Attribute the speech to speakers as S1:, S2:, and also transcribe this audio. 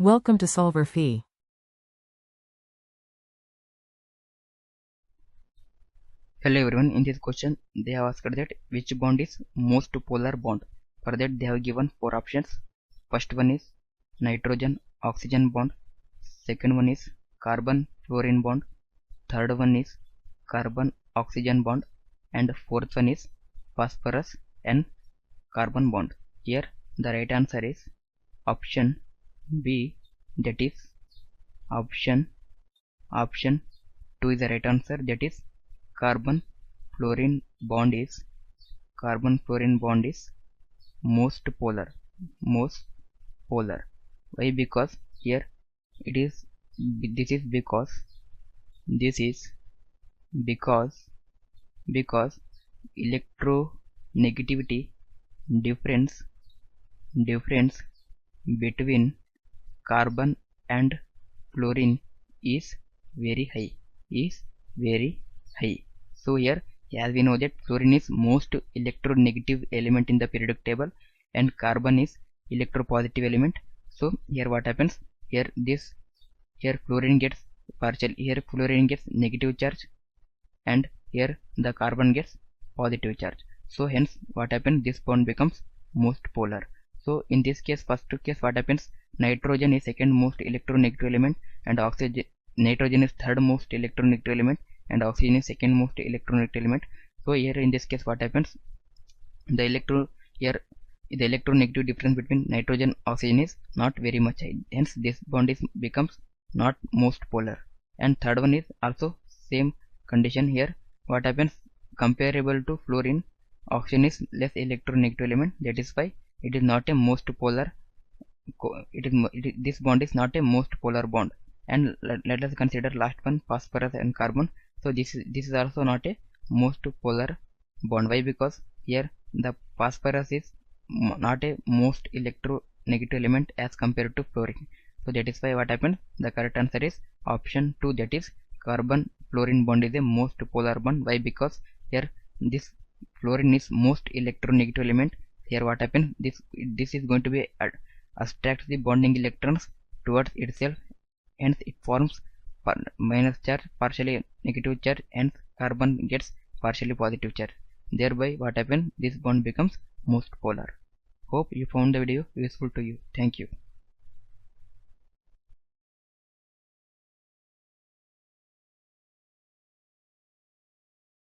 S1: Welcome to solverfy.
S2: Hello everyone, in this question they have asked that which bond is most polar bond. For that they have given 4 options. First one is nitrogen oxygen bond, second one is carbon fluorine bond, third one is carbon oxygen bond, and fourth one is phosphorus and carbon bond. Here the right answer is option B, that is option 2 is the right answer, that is carbon fluorine bond is most polar. Why? Because here it is this is because electronegativity difference between carbon and fluorine is very high. So here, as we know that fluorine is most electronegative element in the periodic table and carbon is electropositive element. So here what happens, here fluorine gets negative charge and here the carbon gets positive charge. So hence what happens, this bond becomes most polar. So in this case, first case, what happens, nitrogen is second most electronegative element and nitrogen is third most electronegative element and oxygen is second most electronegative element. So here in this case what happens, the electronegative difference between nitrogen and oxygen is not very much high, hence this bond becomes not most polar. And third one is also same condition. Here what happens, comparable to fluorine, oxygen is less electronegative element, that is why it is not a most polar. This bond is not a most polar bond. And let us consider last one, phosphorus and carbon. So this is also not a most polar bond. Why? Because here the phosphorus is not a most electronegative element as compared to fluorine. So that is why what happens, the correct answer is option 2, that is carbon fluorine bond is a most polar bond. Why? Because here this fluorine is most electronegative element. Here what happens, this is going to be abstract the bonding electrons towards itself, hence it forms minus charge, partially negative charge, and carbon gets partially positive charge. Thereby what happens, this bond becomes most polar. Hope you found the video useful to you. Thank you.